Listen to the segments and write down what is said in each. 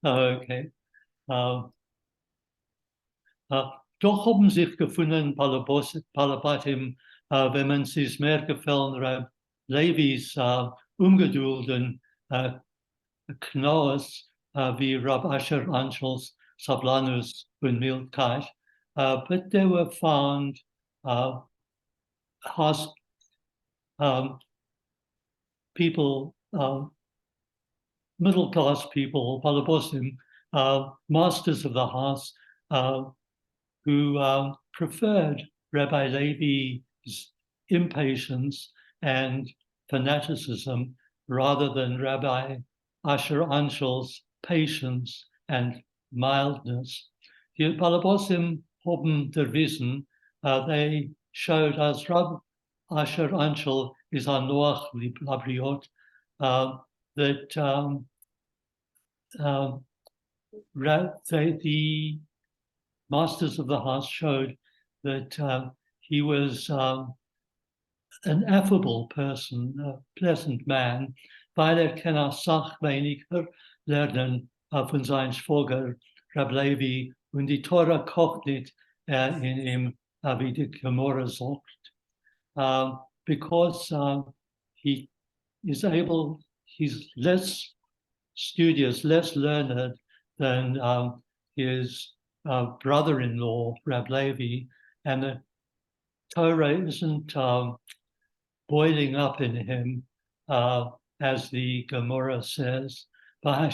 Okay. Doch haben sich gefunden, Palabatim, wenn man sich mehr gefallen, Levis Ungedulden, Knaus, wie Rab Asher Anschels, Sablanus und Mildkeit. But they were found people, middle-class people, Palabosim, masters of the house, who preferred Rabbi Levi's impatience and fanaticism rather than Rabbi Asher Anschel's patience and mildness. Die Palabosim haben der Wissen, they showed us Rabbi Asher Anschel is our Noach Labriot, that the masters of the house showed that he was an affable person, a pleasant man, weil kann Sach weniger lernen von seinem Schwager Rab Levi und die Torah kocht nicht in ihm, wie die Gemara sagt, because he is able, he's less studious, less learned than his brother-in-law, Rab Levi, and the Torah isn't boiling up in him, as the Gemara says. And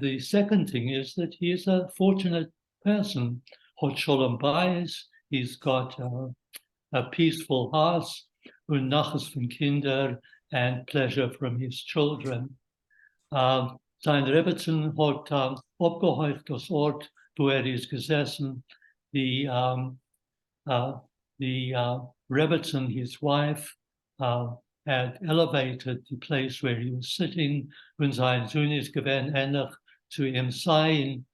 the second thing is that he is a fortunate person. Hot Sholem Bayis, he's got a peaceful house, und Nachas von Kinder, and pleasure from his children. Sein Rebbetzin hat abgeheucht das Ort, wo ist gesessen. The Rebbetzin, his wife, had elevated the place where he was sitting, when sein Sohn ist gewesen, ähnlich zu ihm sei in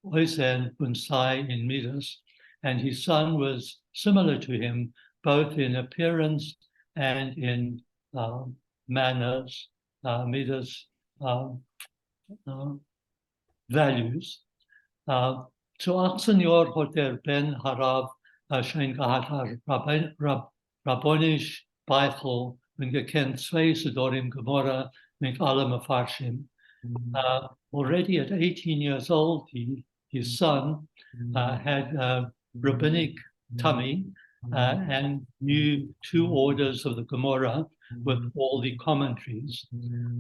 Äußern und sei in Midas. And his son was similar to him, both in appearance and in manners, Midas, values. Zu 18 Jahren hat Ben Harav schon gehabt, Rabbonisch Beichel, und gekannt zwei Sedorim Gemara mit allem Mefarshim. Already at 18 years old, his son had a rabbinic tummy and knew 2 orders of the Gemara with all the commentaries.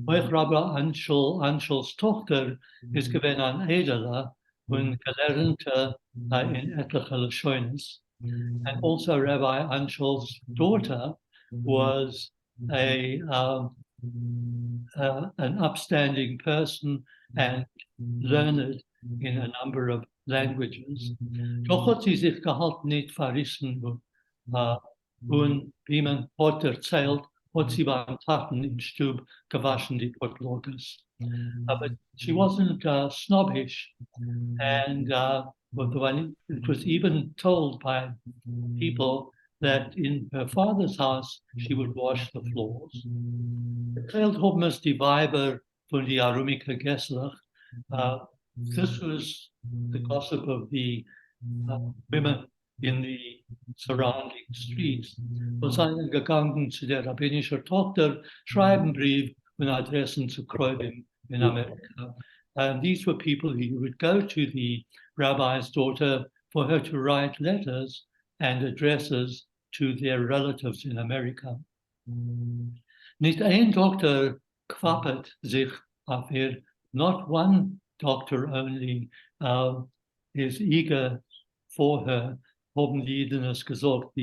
Weil Rabbi Anschel's Tochter ist gewesen an Edela und gelernte in etliche Lashonis. And also Rabbi Anschel's daughter was an upstanding person and learned in a number of languages. Doch hat sie sich gehalten nicht verrissen und wie man hat erzählt, hat sie beim Taten im Stub gewaschen, die Potlogas. But she wasn't snobbish, and it was even told by people that in her father's house she would wash the floors. Erzählt haben es die Weiber von die Arumika Gesslach. This was the gossip of the women in the surrounding streets. Wir sind gegangen zu der rabbinischen Tochter, schreiben Brief und Adressen zu Kreuzing in America. And these were people who would go to the rabbi's daughter for her to write letters and addresses to their relatives in America. Nicht ein Doktor quappert sich auf ihr, not one doctor only is eager for her, haben die Jedenes gesagt,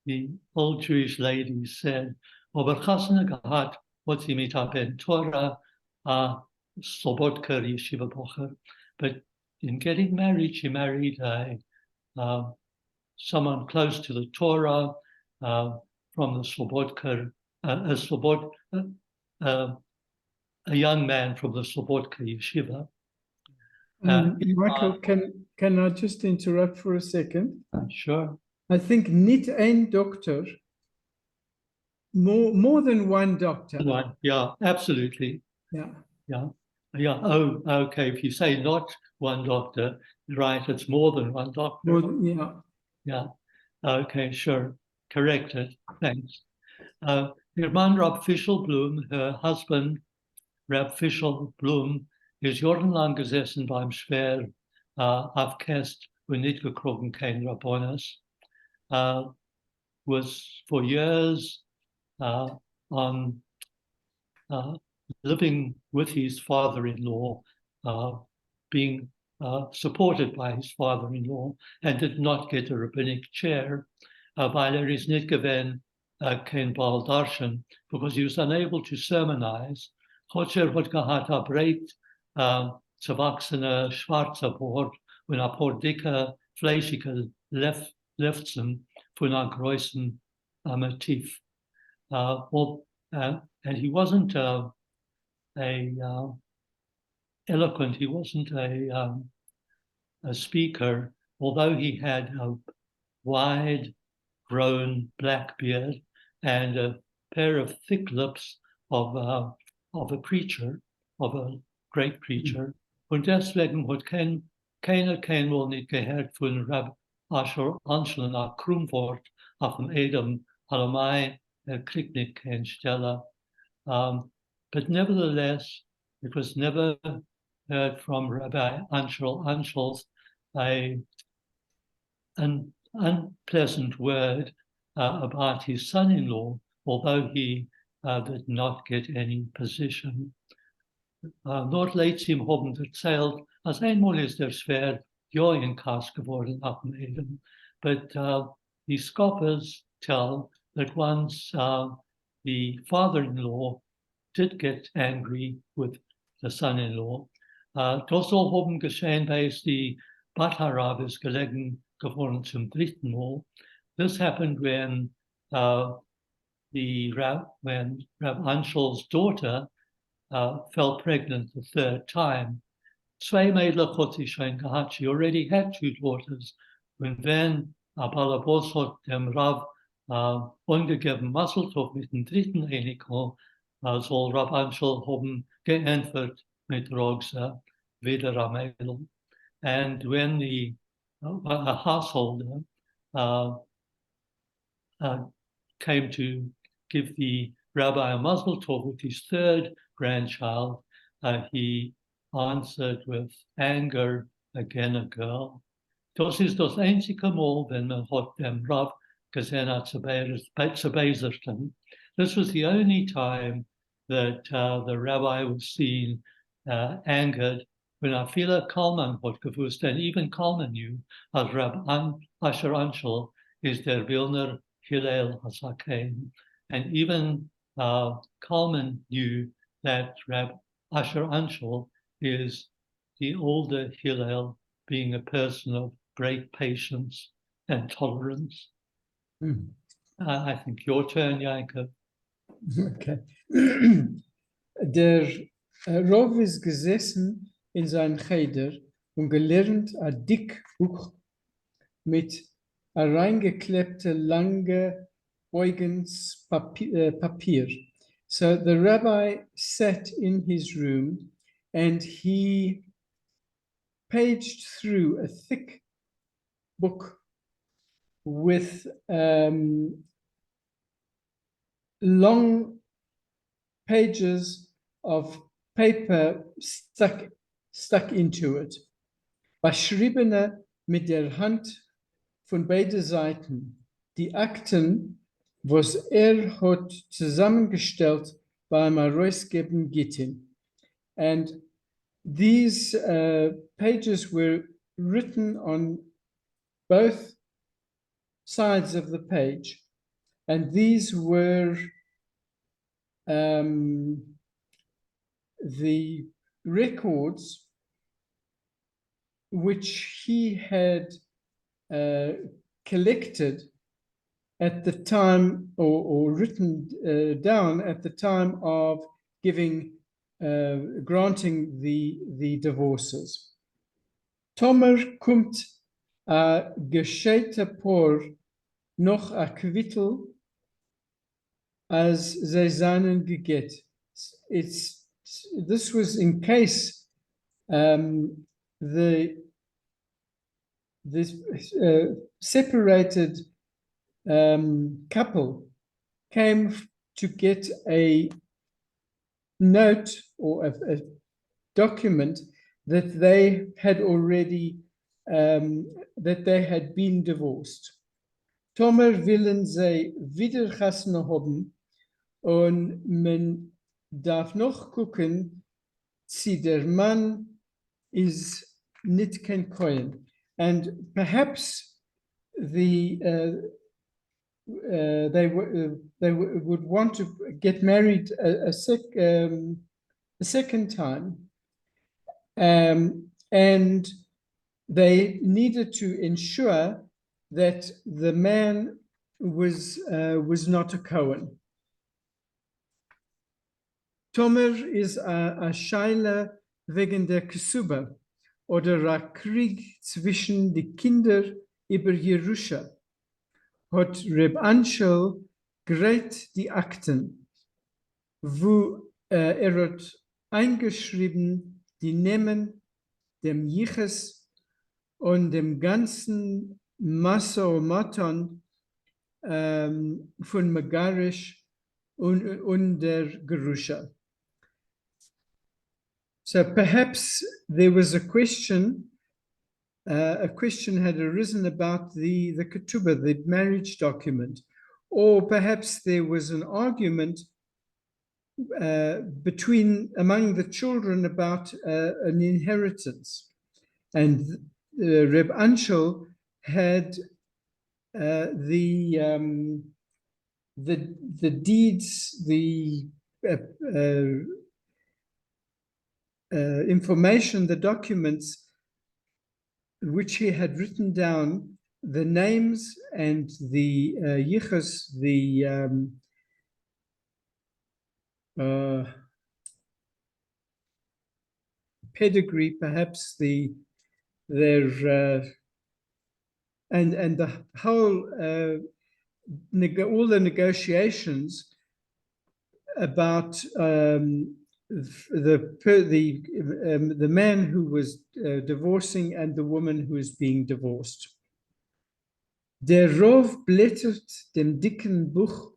the old Jewish lady said, aber Chasna gehad, hat sie mit Ben Torah, Sobotka Yeshiva Bocher, but in getting married, she married someone close to the Torah from the Sobotka, a young man from the Sobotka Yeshiva. Michael, can I just interrupt for a second? Sure. I think niet één dokter more than one doctor. Right. Yeah, absolutely. Yeah. Yeah. Yeah. Oh, okay. If you say not one doctor, right, it's more than one doctor. Yeah. Yeah. Okay, sure. Corrected. Thanks. Your man, Rob Fishelbloem, her husband, Rab Fishelbloem, is jarenlang gesessen beim Schwer afkest und nicht gekrogen kein Rabbonis. Was for years on living with his father-in-law, being supported by his father-in-law, and did not get a rabbinic chair, weil is nicht gewesen kein Baal Darshan, because he was unable to sermonize. Hocher hat gehad a breit zerwachsene schwarze Bord und a paar dicke, fleischige Lefzen von a größten Tief. And he wasn't eloquent. He wasn't a speaker, although he had a wide grown black beard and a pair of thick lips of a preacher, of a great preacher. Und deswegen hat keiner wohl nicht gehört von Rab Asher Anschel nach Krumwort auf dem Edom, Halamai, kriegt nicht kein Stelle. But nevertheless, it was never heard from Rabbi Anschel's an unpleasant word about his son-in-law, although he did not get any position. Not late ihm haben erzählt, als einmal ist der Schwer ja in Kast geworden ab dem Eden. But the scoffers tell that once the father-in-law did get angry with the son-in-law. Das soll haben geschehen, weil es die Batarab ist gelegen geworden zum dritten Mal. This happened when Rab Anschel's daughter fell pregnant the third time. Zwei Mädel hat sie schon gehabt. She already had two daughters. Und wenn Balabos hat dem Rab ungegeben Maseltov mit dem dritten Einigung, soll Rab Anschel haben geantwortet mit Rogsa, weder am Mädel. And when a householder came to give the rabbi a mazel tov with his third grandchild, he answered with anger, again a girl. Das ist das einzige Mal, wenn man hat dem Rav gesehen hat zu Beiserten. This was the only time that the rabbi was seen angered when Afila Kalman hat gewusst, and even Kalman knew, as Rab Asher Anshel is der Vilner Hillel Hasakein. And even Kalman knew that Rab Asher Anshel is the older Hillel, being a person of great patience and tolerance. I think your turn, Jacob. Okay. Der Rav ist gesessen in seinem Cheder und gelernt ein dick Buch mit reingeklebte lange Beugens Papier. So the rabbi sat in his room and he paged through a thick book with long pages of paper stuck into it. Beschriebene mit der Hand von beiden Seiten. Die Akten, was hat zusammengestellt beim Herausgeben Gittin. And these pages were written on both sides of the page. And these were the records which he had collected at the time or written down at the time of granting the divorces. Tomer kommt a gescheite por noch a Quittel as zij seinen geget. This was in case this separated couple came to get a note or a document that they had already that they had been divorced. Tomer willen zij wiedergassen haben und man darf noch gucken, sie der Mann is nicht kein Kohen. And perhaps they would want to get married a second time, and they needed to ensure that the man was not a Cohen. Tomer is a Scheile wegen der Kesuba oder a Krieg zwischen die Kinder über Jerusha. Hat Reb Anshel gerät die Akten, wo hat eingeschrieben die Namen dem Jiches und dem ganzen Maso-Maton von Megarish und der Gerusha. So perhaps there was a question had arisen about the ketubah, the marriage document, or perhaps there was an argument among the children about an inheritance, and Reb Anshel had the deeds, the information, the documents which he had written down, the names and the yichus, the pedigree, perhaps their and the whole all the negotiations about the man who was divorcing and the woman who is being divorced. Der Rov blättert dem dicken Buch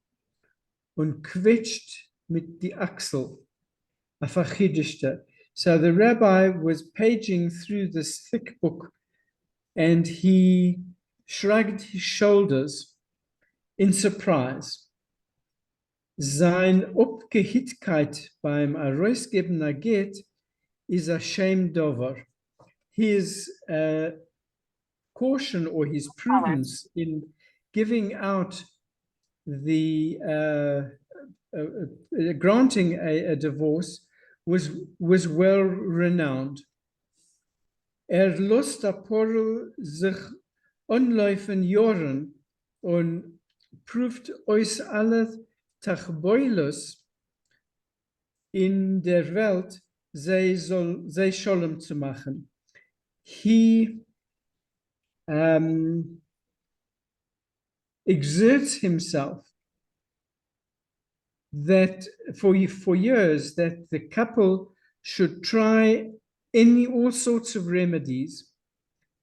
und quetscht mit die Achsel, a verchidischte. So the rabbi was paging through this thick book and he shrugged his shoulders in surprise. Sein Opgehittkeit beim Aroisgeben Naget is a shame dover. His caution or his prudence in giving out the granting a divorce was well renowned. Lost a porrel sich onläufen Joren und proved ois alle Tachboilus in der Welt sei Sholem zu machen. He exerts himself that for years that the couple should try all sorts of remedies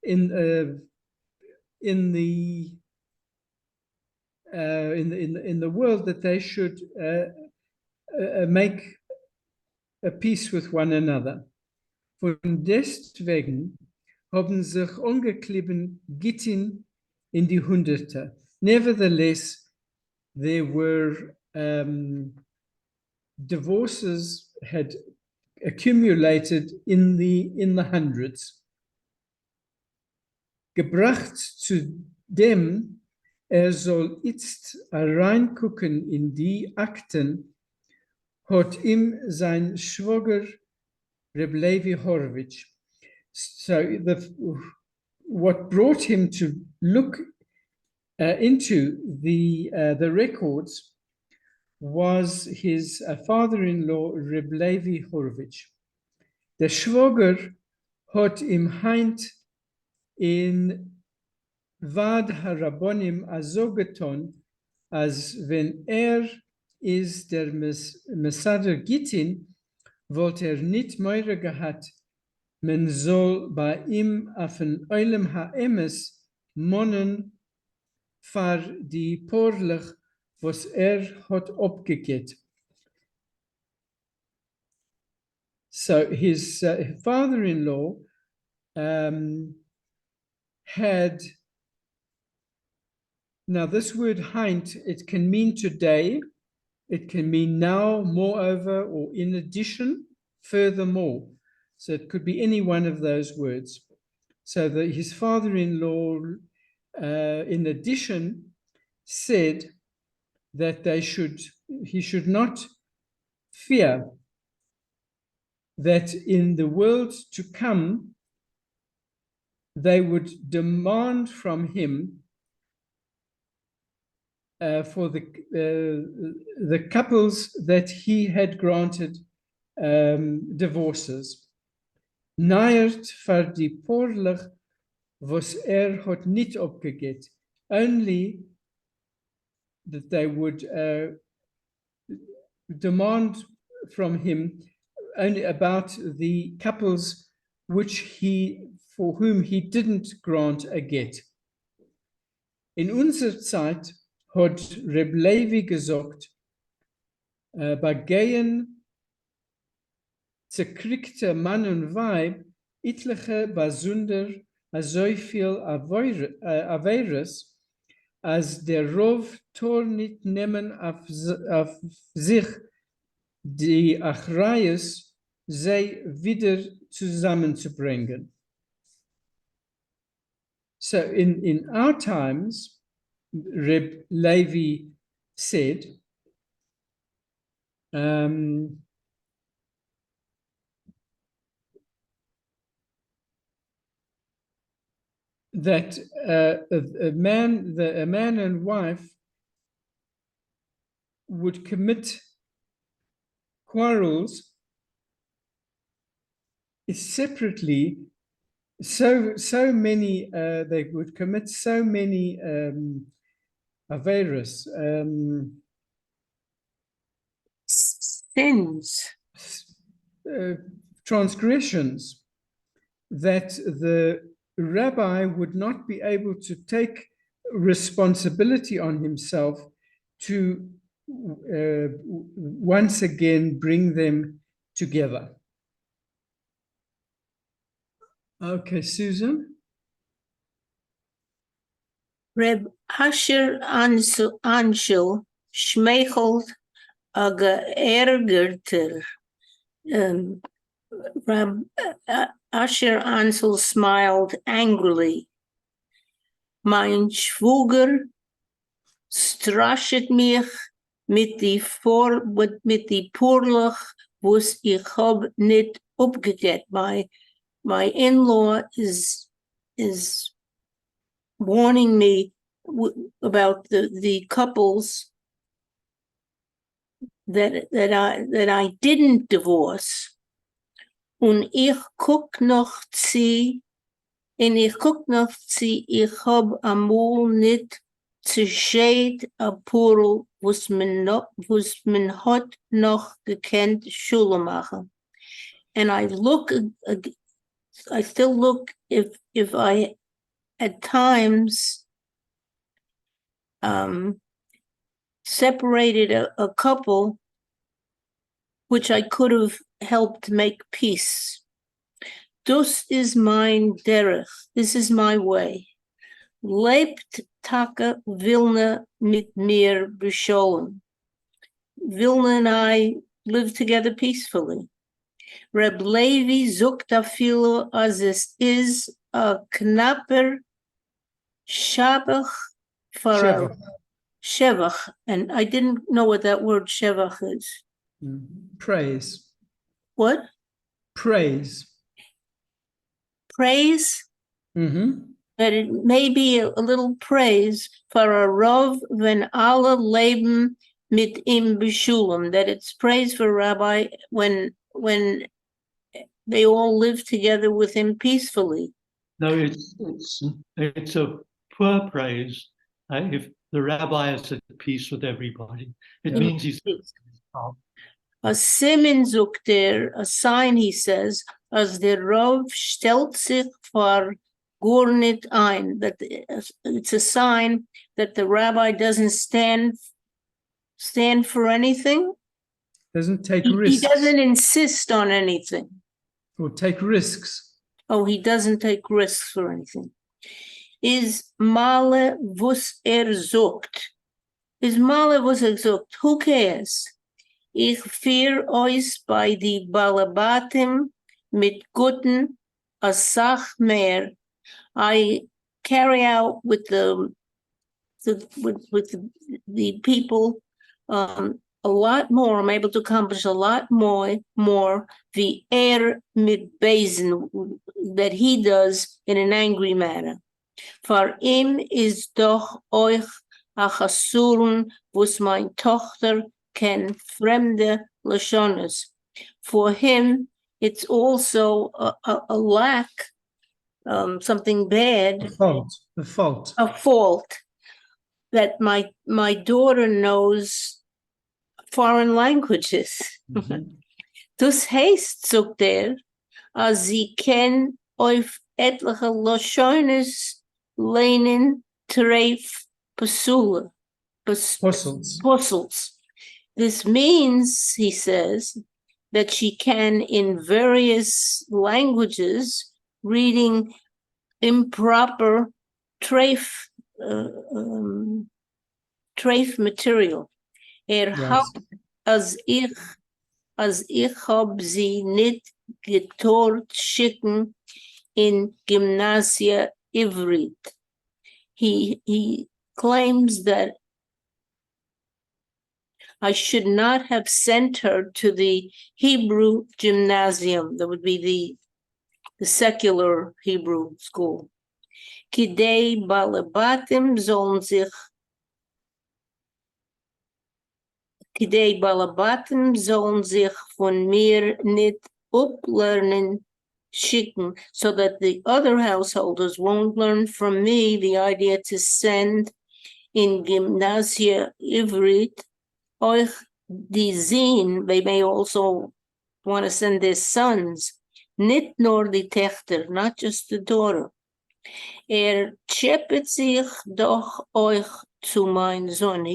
in the world, that they should make a peace with one another. Von deswegen haben sich ungeklebt Gittin in die Hunderte. Nevertheless, there were divorces had accumulated in the hundreds. Gebracht zu dem, soll jetzt reingucken in die Akten, hat ihm sein Schwager Reb Levi Horowitz. So what brought him to look into the records was his father-in-law Reb Levi Horowitz. Der Schwager hat ihm heint in Vad Harabonim so getan, als wenn is der Messader Gittin, wollte nicht mehr gehabt, men soll bei ihm auf ein Eulem Haemes monnen für die Porlich, was hat abgegeben. So his father-in-law had, now this word heint, it can mean today, it can mean now, moreover, or in addition, furthermore. So it could be any one of those words. So his father-in-law, in addition, said that he should not fear that in the world to come, they would demand from him for the couples that he had granted divorces. Naert vir die porlig was had niet opgegeten. Only that they would demand from him only about the couples for whom he didn't grant a get. In unserer Zeit hat Reb Levi gesagt, bei Gehen zerkriegte Mann und Weib etliche besonder so viel Averes, als der Rov Tor nicht nehmen auf sich die Achrayes sie wieder zusammenzubringen. So in our times, Reb Levi said, that a man and wife would commit quarrels separately. So many they would commit so many averas, sins, transgressions, that the rabbi would not be able to take responsibility on himself to once again bring them together. Okay, Susan? Reb Asher Anshel schmeichelt a geärgerter. Reb Asher Ansel smiled angrily. Mein Schwuger strascht mich mit die Porlich, was ich hab nicht upgegett. My in-law is warning me about the couples that I didn't divorce. Und ich guck noch sie, ich hab amol nicht zerscheit a Purl, was man hat noch gekannt Schule machen. And I still look if I at times separated a couple which I could have helped make peace. Dus is mein derech. This is my way. Lebt Taka Vilna mit mir bescholen. Vilna and I live together peacefully. Reb Levi zukt afilo as es is a knapper shabach for shevach, and I didn't know what that word shevach is. Praise. What? Praise. Praise? Mm-hmm. That it may be a little praise for a Rav when alle leben mit im beschulam, that it's praise for Rabbi when they all live together with him peacefully. No, it's a poor praise. the rabbi is at peace with everybody. It means he's a simen zoekt a sign, he says, as the Rav stellt sich vor gar nicht ein, that it's a sign that the rabbi doesn't stand for anything. Doesn't take He risks doesn't insist on anything. or take risks. Oh, he doesn't take risks for anything. Is male was zoekt. Is male was zoekt. Who cares? Ich fear euch bei die Balabatim mit guten Asach mehr. I carry out with the people a lot more. I'm able to accomplish a lot more the mit Beisen that he does in an angry manner. For ihm is doch euch a chasuren, was mein Tochter ken fremde lashonas. For him, it's also a lack, something bad, A fault. a fault that my daughter knows foreign languages. Dus heist zoekt als sie ken auf etliche lashonas lenen treif pasula. Puzzles. This means, he says, that she can, in various languages, reading improper treif material. Yes. Als ich hab sie nicht getort schicken in Gymnasia Ivrit. He claims that I should not have sent her to the Hebrew gymnasium. That would be the secular Hebrew school. Kidei balabatim sollen sich von mir nicht uplernen schicken, so that the other householders won't learn from me the idea to send in Gymnasia Ivrit euch die sehen. They may also want to send their sons, nicht nur die Töchter, not just the daughter. Chepet sich doch euch zu mein Sohn.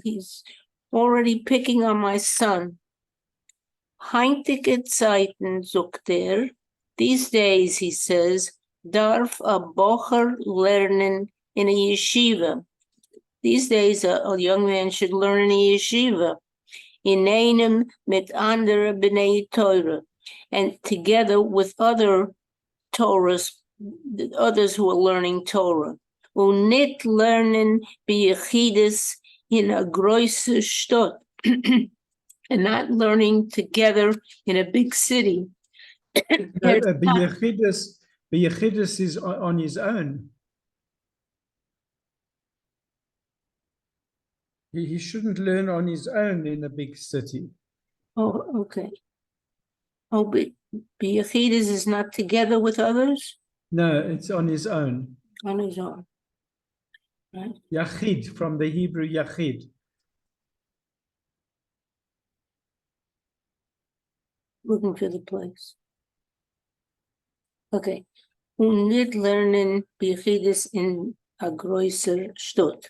He's already picking on my son. Heintige Zeiten, sagt these days, he says, darf a Bocher lernen in a yeshiva. These days, a young man should learn in a yeshiva. In einem mit andere b'nei Torah, and together with other Torahs, others who are learning Torah. Und nicht lernen b'yechidus in a große Stadt, and not learning together in a big city. B'yechidus is on his own. He shouldn't learn on his own in a big city. Oh, okay. Oh, but Yechidus is not together with others? No, it's on his own. On his own. Right? Yachid, from the Hebrew Yachid. Looking for the place. Okay. Und nicht lernen Yechidus in a größer Stadt.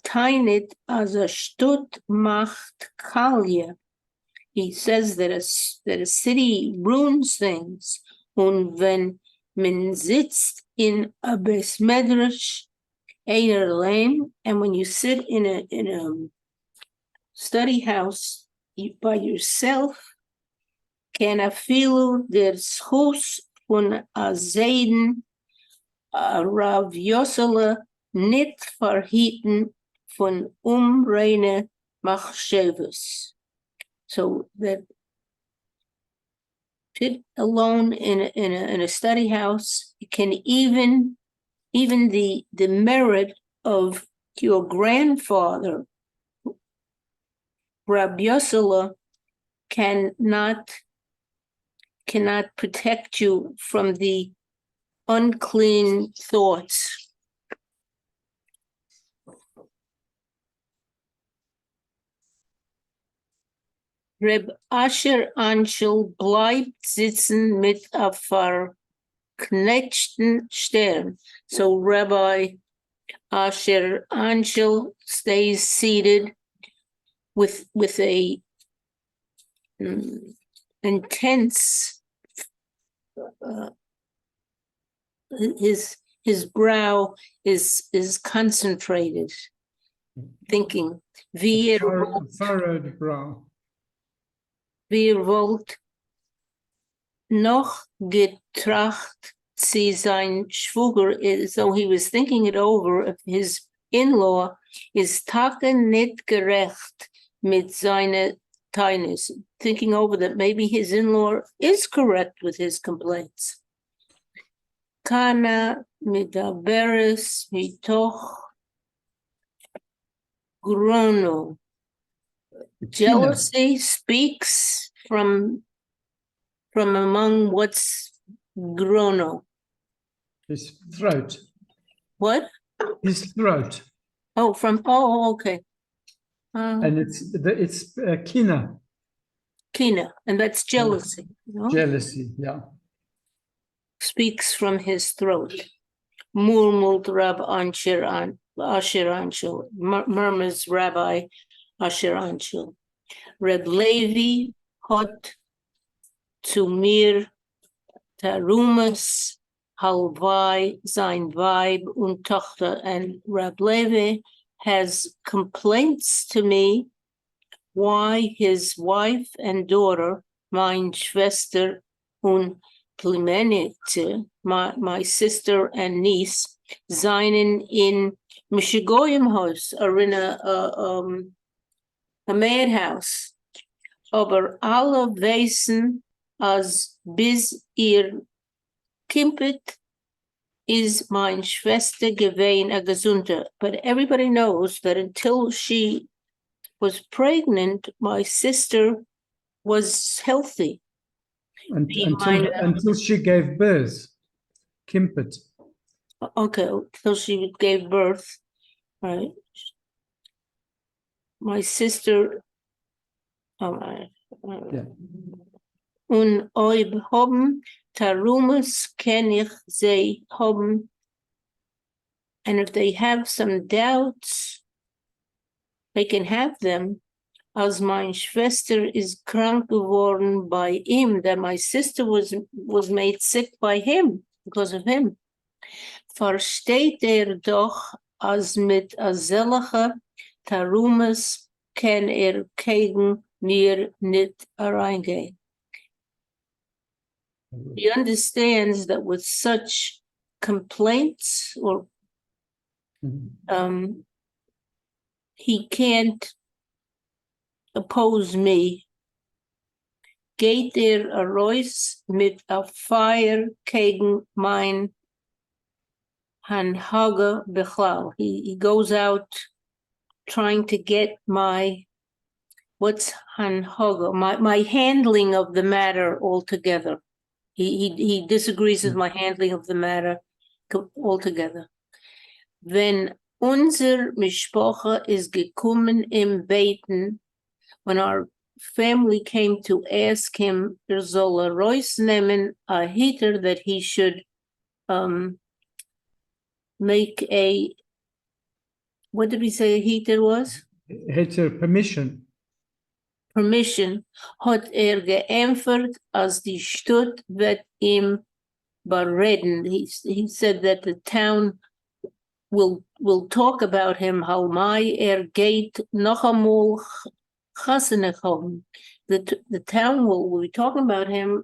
Teinet as a Stadt macht Kalje. He says that a city ruins things. Und wenn man sitzt in a Beis Medrash einer Lane, and when you sit in a study house by yourself, can afilu der Schus von a Seiden Rav Yosele nicht verhieten von reine Machshavas. So that sit alone in a study house, it can even the merit of your grandfather, Rabbi Yosela, cannot protect you from the unclean thoughts. Reb Asher Anschel bleibt sitzen mit a verknetschten Stern. So Rabbi Asher Anschel stays seated with a intense his brow is concentrated, thinking. Wir Furrowed brow. wollt noch getracht sie sein Schwuger, so he was thinking it over, if his in-law is Tage nicht gerecht mit seiner Teilnis, thinking over that maybe his in-law is correct with his complaints. Kana midaberes mitoch grono. Jealousy speaks from among what's grono. His throat. What? His throat. Oh, okay. And it's kina. Kina, and that's jealousy. No? Jealousy, yeah. Speaks from his throat. Murmult Rab Asher Anshel, murmurs Rabbi Asher Anshel. Reb Levi hot to mir tarumas halvai sein Weib und Tochter, and Reb Levi has complaints to me why his wife and daughter, mein Schwester und Clemenite, my sister and niece, seinen in Mishigoyim house, are in a madhouse. Aber alle wissen, als bis ihr Kimpet is mein Schwester gewesen a gesunde. But everybody knows that until she was pregnant, my sister was healthy. Until she gave birth. Kimpet. Okay, until she gave birth, right? My sister, und oib haben tarumas ken ich sie haben, and if they have some doubts, they can have them. Als mein Schwester is krank geworden by him, that my sister was made sick by him, because of him. Versteht doch, als mit azelige tarumas ken gegen mir nicht reingehen. He understands that with such complaints, or he can't oppose me. Geht raus mit a fire gegen mein Hanhage Bechlal. He goes out trying to get my, what's Hanhage? My handling of the matter altogether. He disagrees with my handling of the matter altogether. Wenn unser Mishpocha is gekommen im Beten, when our family came to ask him, soll rausnehmen a heater, that he should make a, what did we say a heater was? Heater permission. Permission, hat geantwortet, als die Stadt wird ihm bereden. He said that the town will talk about him, how my geht noch einmal chasene haben. The town will be talking about him,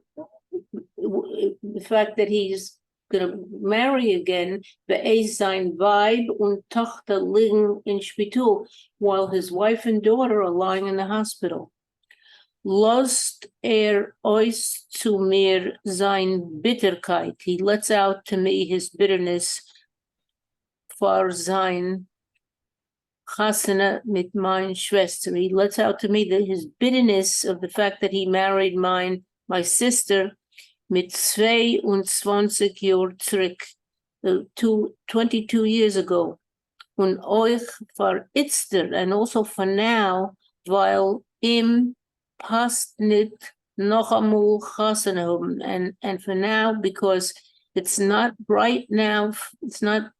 the fact that he's going to marry again, sein Weib und Tochter liegen in Spital, while his wife and daughter are lying in the hospital. Lost euch zu mir sein Bitterkeit. He lets out to me his bitterness for sein Chasana mit mein Schwester. He lets out to me his bitterness of the fact that he married my sister mit 22 Jahren zurück, 22 years ago. Und euch for itzter, and also for now, while past nicht noch einmal gassen haben. And for now, because it's not right now, it's not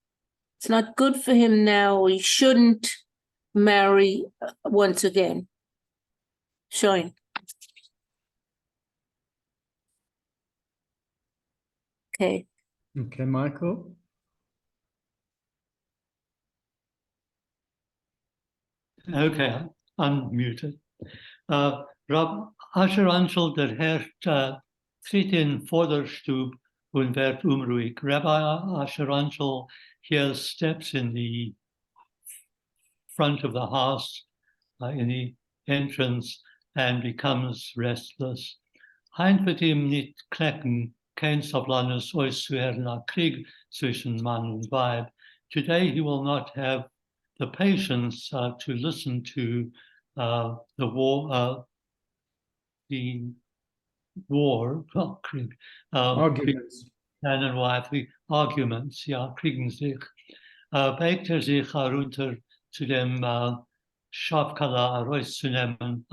good for him now. He shouldn't marry once again. Showing. Okay. Okay, Michael. Okay, unmuted. Rob Asher Anshel der Herr tritt in Vorderstube und wird unruhig. Rabbi Asher Anshel hears steps in the front of the house, in the entrance, and becomes restless. Hein wird ihm nicht klecken, kein Sablanus äußer nach Krieg zwischen Mann und Weib. Today he will not have the patience to listen to the war, Krieg, Arguments. man and wife, the arguments, ja, kriegen sich. Beigt sich herunter zu dem Schafkala rauszunehmen,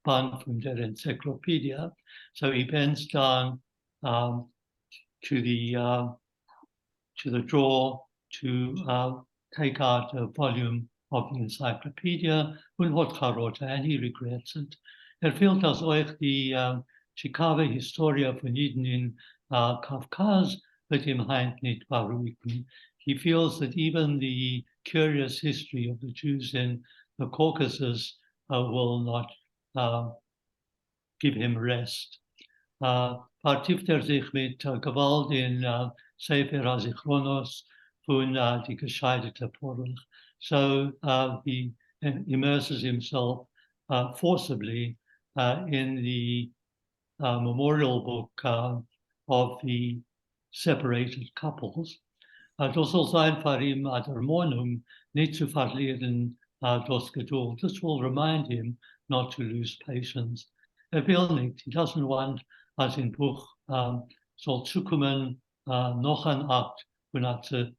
Band von der Encyclopedia. So he bends down to the drawer to take out a volume of the encyclopedia und hat Charota, and he regrets it. Fehlt als euch die Chicave Historia von Jeden in Kafkaz wird ihm Heint nicht beruhigen. He feels that even the curious history of the Jews in the Caucasus will not give him rest. Vertieft sich mit Gewalt in Sefer HaZichronos von die gescheiterte Porach. So he immerses himself forcibly in the memorial book of the separated couples. Das soll sein für ihn der Mornung nicht zu verlieren das Geduld. This will remind him not to lose patience. Will nicht. He doesn't want, als im Buch soll zukommen, noch ein Akt, von zu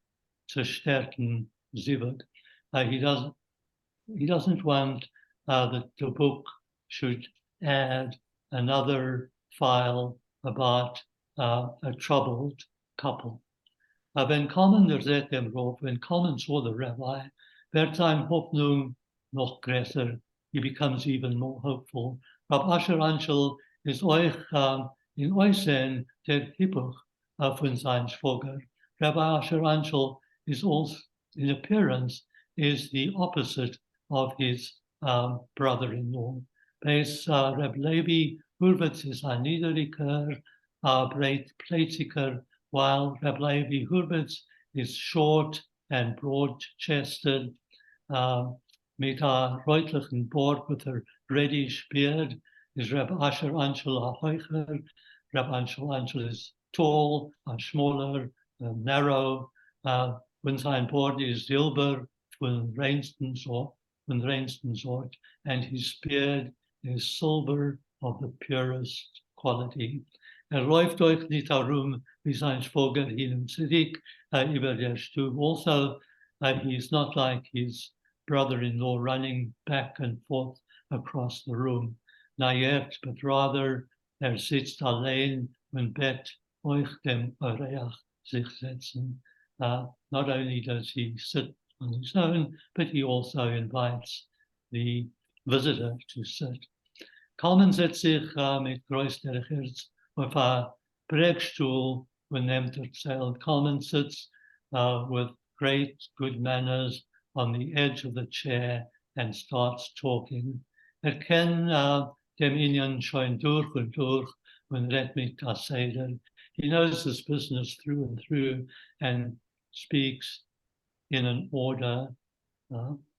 stärken sie wird. He doesn't want that the book should add another file about a troubled couple. Wenn Common sagt dem Rav, when Common saw the rabbi, wird seine Hoffnung noch größer. He becomes even more hopeful. Rab Asher Anshel ist euch in Äußern der Hippoch von seinem Schwager. Rabbi Asher Anshel is also, in appearance, is the opposite of his brother-in-law. Reb Levi Hurwitz is ein niedriger, breitplätziger, while Reb Levi Hurwitz is short and broad-chested, mit a reutlichen Bart with a reddish beard. Is Reb Asher Anshel a heucher. Reb Anshel is tall, smaller, narrow. When sein Bart is silber, von reinsten sort, and his beard is silver of the purest quality. Läuft euch nicht herum wie sein Schwager hin und zurück über der Stube. Also, he is not like his brother-in-law running back and forth across the room. Najet, but rather sitzt allein und bet euch dem Oreach sich setzen. Not only does he sit on his own, but he also invites the visitor to sit. Kalman setzt sich mit größter Herz auf a Prägstuhl und nimmt Zeil. Kalman sits with great good manners on the edge of the chair and starts talking. Kennt dem Inyan schon durch und durch und redt mit Seder. He knows this business through and through and speaks in an order,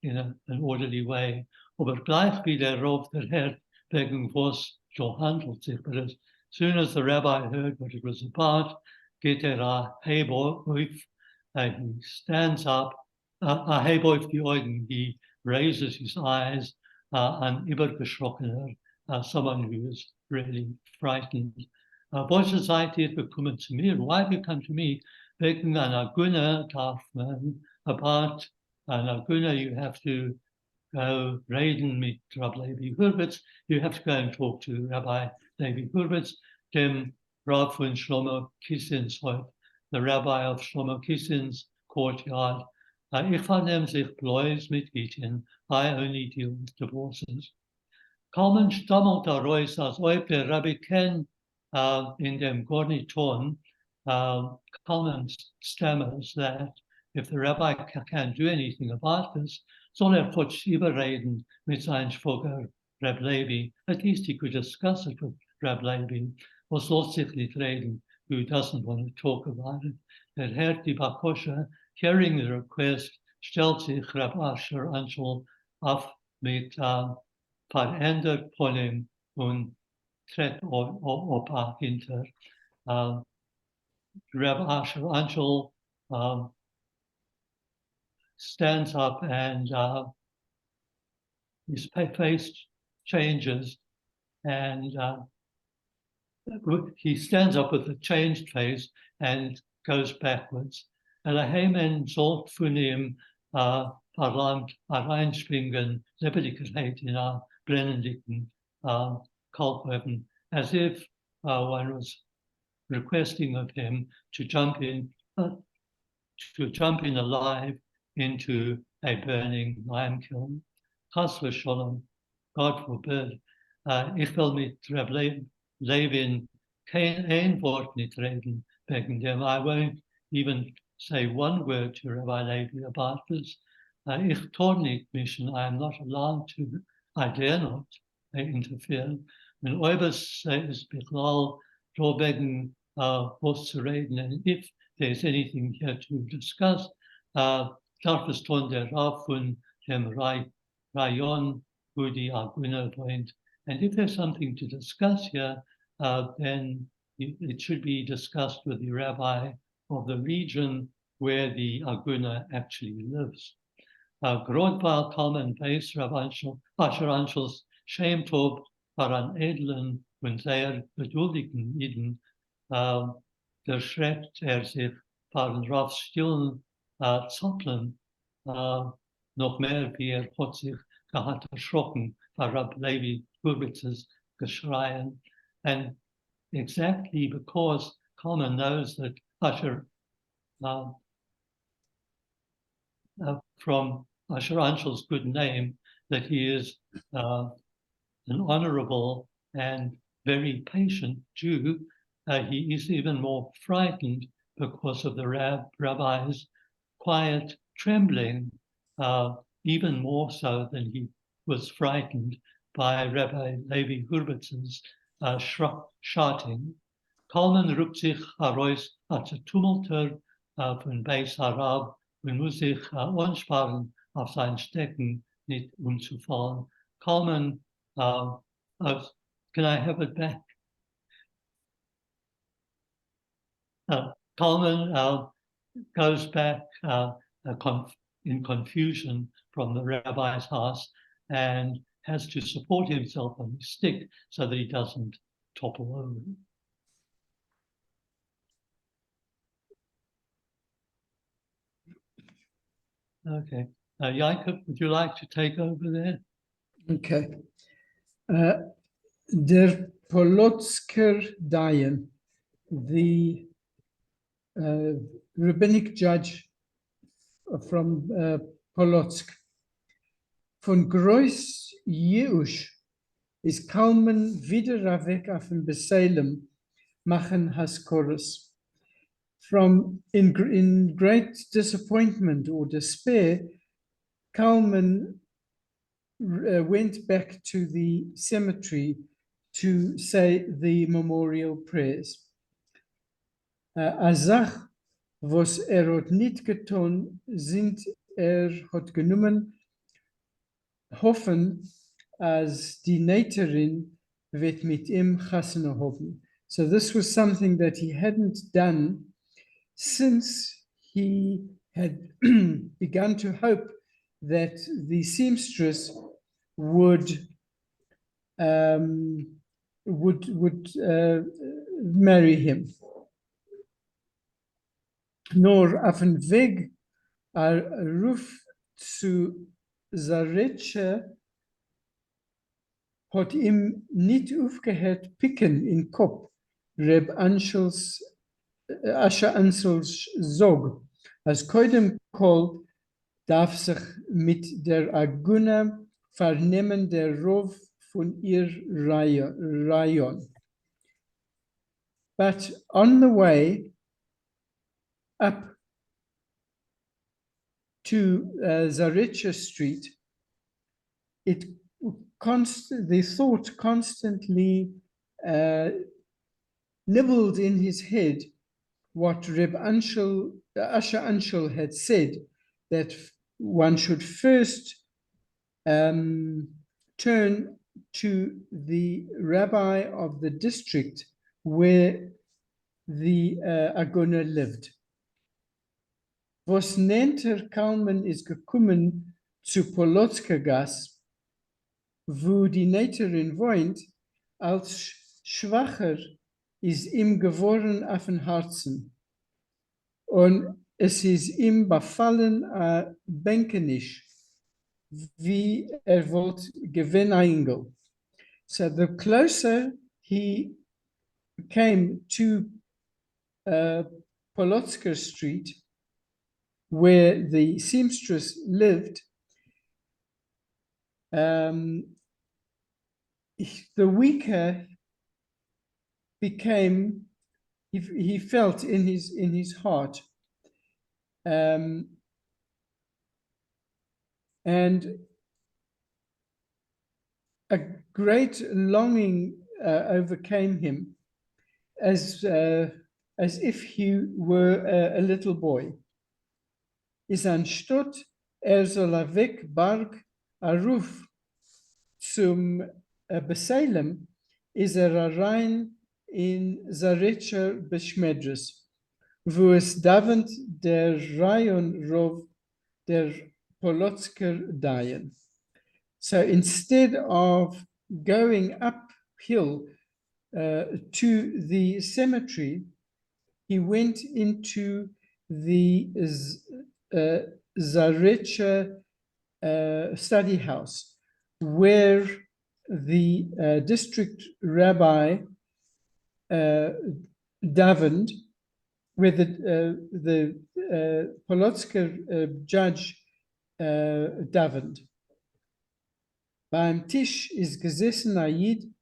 in an orderly way. Aber gleich wie der Rav der Herr wegen was so handelt sich. But as soon as the rabbi heard what it was about, geht Hebo auf, he stands up, Hebo auf die Augen, he raises his eyes, an übergeschrockener, someone who is really frightened. Was seid ihr gekommen zu mir? Why have you come to me? Wegen einer Agune darf man, about an Agune you have to go reden mit Rabbi Levi Hurwitz. You have to go and talk to Rabbi Levi Hurwitz, dem Rav von Shlomo Kissins, the rabbi of Shlomo Kissins courtyard. Ich vernehm sich bloß mit Gittin. I only deal with divorces. Common stammelt daraus, als ob der Rabbi Ken in dem Gorniton, Common stammers that if the rabbi can't do anything about this, soll kurz überreden mit seinem Schwager Reb Levi. At least he could discuss it with Reb Levi. Was soll sich nicht reden? Who doesn't want to talk about it? Der Herr die Bakosha, hearing the request, stellt sich Reb Asher Anshel auf mit verändert Polen und tritt auf hinter. Reb Asher Anshel stands up and his face changes, and he stands up with a changed face and goes backwards. Elahemen sollt von ihm verlangt reinspringen, Lebendigkeit in a brennenden Kalkweapon, as if one was requesting of him to jump in alive into a burning lime kiln. Chas v'sholom, God forbid. Ich will mit Reb Levin kein Wort nicht reden wegen dem. I won't even say one word to Rabbi Levi about this. Ich tue nicht mischen. I am not allowed to. I dare not interfere. Wenn oibes ist bichlal wegen was zu reden, and if there's anything here to discuss, darf es tun der Rav von dem Rayon, wo die Agune wohnt. And if there's something to discuss here, then it should be discussed with the rabbi of the region where the Agune actually lives. Grodval Kalman Beis Rav Asher Anshels Shem Tov Paran Edlen und sehr beduldigen Iden, schreckt sich Paran Ravs stillen Zoppeln noch mehr, wie hat sich gehabt erschrocken bei Rab Levi Hurwitz's Geschreien. And exactly because Kalman knows that Asher, from Asher Anshel's good name, that he is an honorable and very patient Jew, he is even more frightened because of the rabbi's quiet trembling, even more so than he was frightened by Rabbi Levi Hurwitz's shouting. Kalman rupt sich heraus als ein Tumulter von Beis Harab und muss sich ansparen, auf sein Stecken nicht umzufallen. Kalman, can I have it back? Kalman goes back in confusion from the rabbi's house and has to support himself on his stick so that he doesn't topple over. Okay. Jacob, would you like to take over there? Okay. Der Polotsker Dayan, the rabbinic judge from Polotsk, von Groß Jeusch is Kalman wieder weg auf dem Besalem machen Haskoros. From in great disappointment or despair, Kalman went back to the cemetery to say the memorial prayers. Azach, was hat nicht getan, sind hat genommen, hoffen, als die Nähterin wird mit ihm Chasana haben. So this was something that he hadn't done since he had begun to hope that the seamstress would marry him. Nor auf dem Weg ruft zu Zaretsche hat ihm nicht aufgehört picken in Kopf, Reb Anschels, Asche Anschels Zog. Als koidem kol darf sich mit der Agune vernehmen der Rov von ihr Rayon. But on the way up to Zaretsche Street, the thought constantly nibbled in his head what Reb Anshel, Asher Anshel had said, that one should first turn to the rabbi of the district where the Agune lived. Was nenter Kalman is gekommen zu Polotska-Gas, wo die Näterin wohnt, als schwacher ist ihm geworden auf den Herzen. Und es ist ihm befallen, Bänkenisch, wie wollte gewinnen Engel. So the closer he came to Polotska Street, where the seamstress lived, the weaker became, he felt in his heart, and a great longing overcame him, as if he were a little boy. Is anstatt soll weg Barg Aruf zum Beseilem, is rein in Zaretscher Beschmedres, wo es davend der Rayon Rov der Polotsker Dayen. So instead of going uphill to the cemetery, he went into the Zaretscher study house, where the district rabbi davened, where the Polotsker judge davened. Beim Tisch ist gesessen ein Jid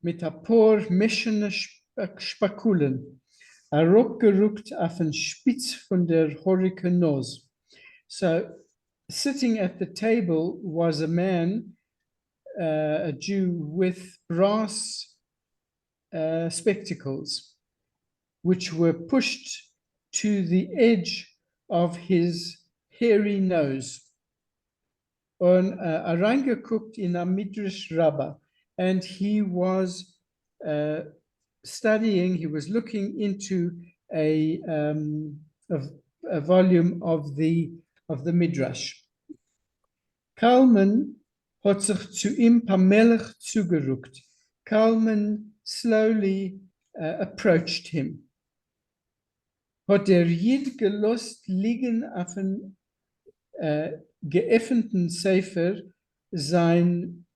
mit ein paar mischende Spakulen, herabgerückt auf den Spitz von der Hurrikanose. So, sitting at the table was a man, a Jew, with brass spectacles, which were pushed to the edge of his hairy nose. On reingeguckt in a Midrash Rabbah, and he was studying, he was looking into a volume of the Midrash. Kalman hat sich zu ihm pamellig zugerückt. Kalman slowly approached him. Hat der Jid gelost liegen auf einen geöffneten Sefer sein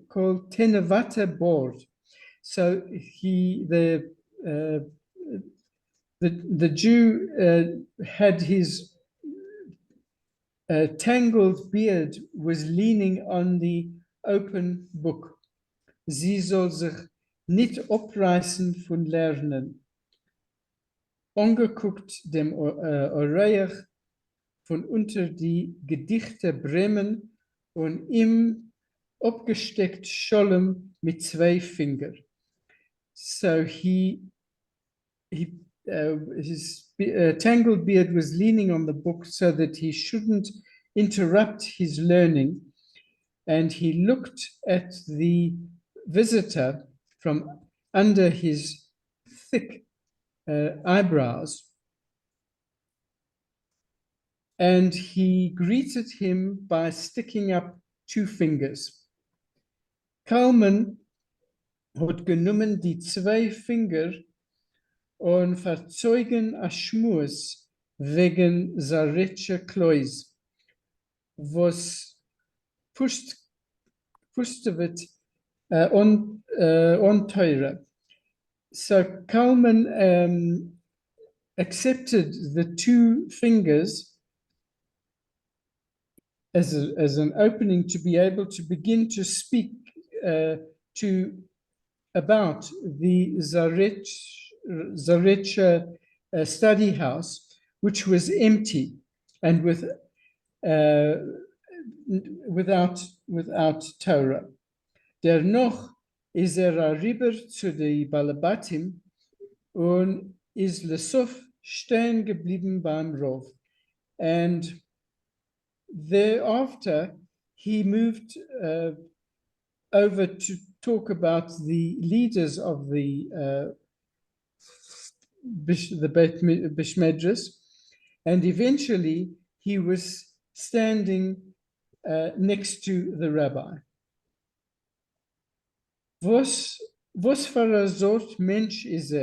Koltenevate board. So the Jew had his tangled beard was leaning on the open book. Sie soll sich nicht abreißen von Lernen. Angeguckt dem Oreach von unter die Gedichte Bremen und ihm abgesteckt Scholem mit 2 Fingern. So his tangled beard was leaning on the book so that he shouldn't interrupt his learning, and he looked at the visitor from under his thick eyebrows, and he greeted him by sticking up 2 fingers. Kalman hat genommen die 2 Finger und verzeugen a Schmus wegen Zaretsche Klois, was pusht wird on teure. So Kalman accepted the 2 fingers as an opening to be able to begin to speak about the Zaretsche study house, which was empty and without Torah. Dennoch is a rüber zu the Balabatim und is lesof stehen geblieben beim Rov. And thereafter, he moved over to talk about the leaders of the Beit Medrash, and eventually he was standing next to the rabbi. Was für a Sort Mensch ist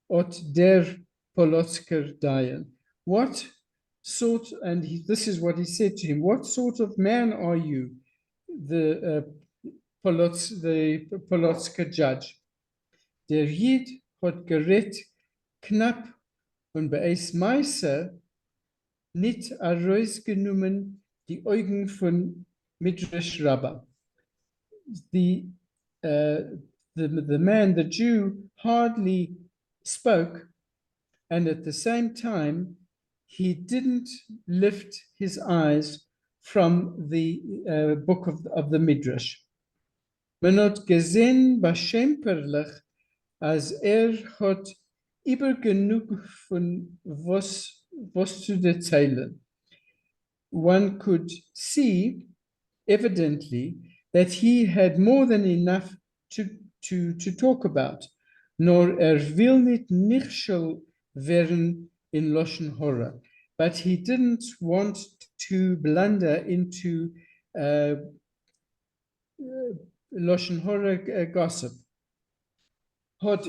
ot der Polotsker Dayan? What sort, and this is what he said to him, what sort of man are you, the Polotsker judge? Der Jid hat gerät knapp und bei es Meister nicht herausgenommen die Augen von Midrash Rabbah. The man, the Jew, hardly spoke, and at the same time, he didn't lift his eyes from the book of the Midrash. Man hat gesehen, beschämperlich, als hat übergenug von was zu erzählen. One could see, evidently, that he had more than enough to talk about, nor will nicht nichshel werden in Lashon Hora, but he didn't want to blunder into Lashon Hora gossip. Hat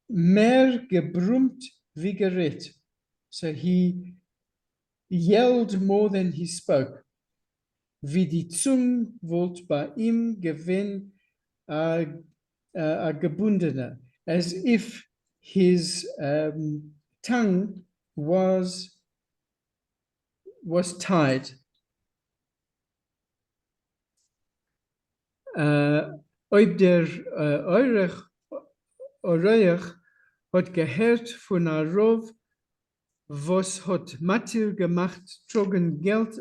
mehr gebrummt wie geredet. So he yelled more than he spoke. Wie die Zunge wollt bei ihm gewinn a gebundene, as if his tongue was tied. Ob der Oreach hat gehört von a Rov, was hat Matir gemacht, trogen Geld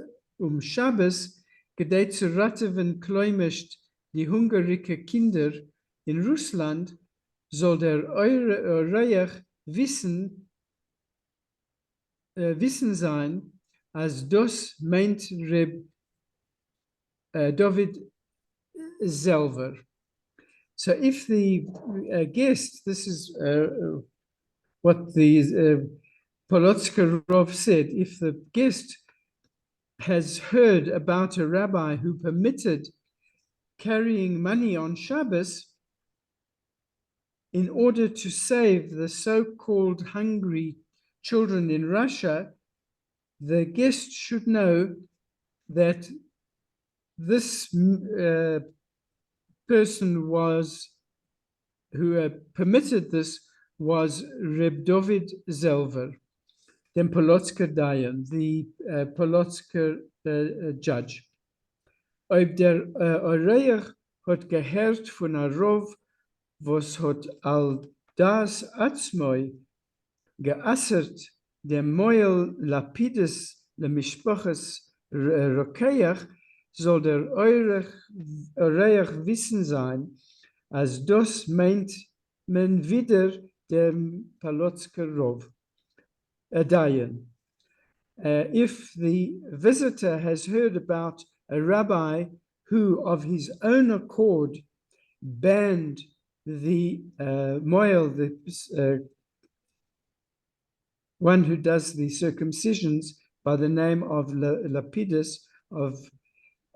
Shabbos, gedeiht zu raten, wenn kleimischt die hungrige Kinder in Russland, soll der Oreach wissen sein, als das meint Reb David selber. So if the guest, this is what the Polotsker Rov said, if the guest has heard about a rabbi who permitted carrying money on Shabbos in order to save the so-called hungry children in Russia, the guest should know that this person who permitted this was Reb David Zelver, the Polotsker Dayan, the Polotsker judge. Ob der Oreach hat gehört von a Rov, was hat all das atzmoi geassert dem Moel Lapides le Mishpachas Rokeach, soll der Oreach wissen sein, als das meint man wieder dem Polotsker Rov. Dayan. If the visitor has heard about a rabbi who, of his own accord, banned the moel, the one who does the circumcisions by the name of Lapidus of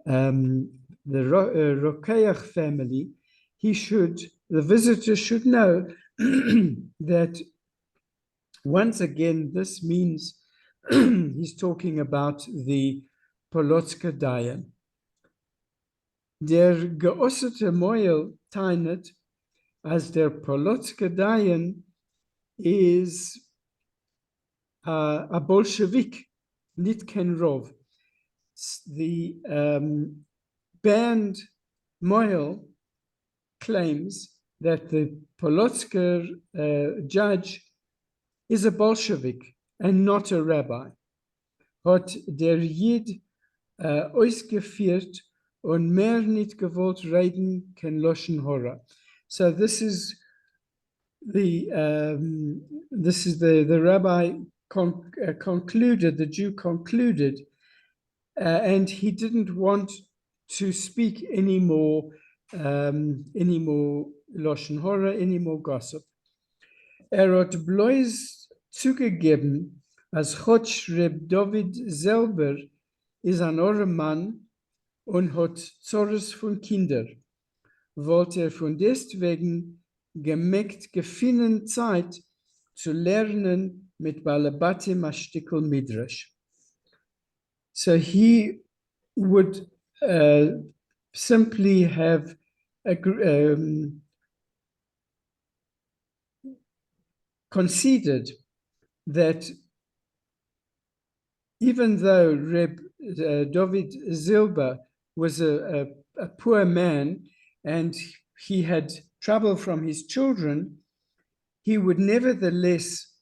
the Rokeach family, the visitor should know that once again, this means he's talking about the Polotska Dayan. Der geossete Moel teinet, as der Polotska Dayan is a Bolshevik, nit ken Rov. The band Moel claims that the Polotska judge is a Bolshevik and not a rabbi. Hat der Jid ausgeführt und mehr nicht gewollt reden ken Loshen Hora. So this is the rabbi concluded, the Jew concluded, and he didn't want to speak any more Loshen Hora, any more gossip. Hat bloß zugegeben, als Gott Reb David selber ist ein armer Mann und hat Zorres von Kinder. Wollte von deswegen gemerkt gefunden Zeit zu lernen mit Balabati Mashtikul Midrash. So he would simply have conceded that even though Reb David Zilber was a poor man and he had trouble from his children, he would nevertheless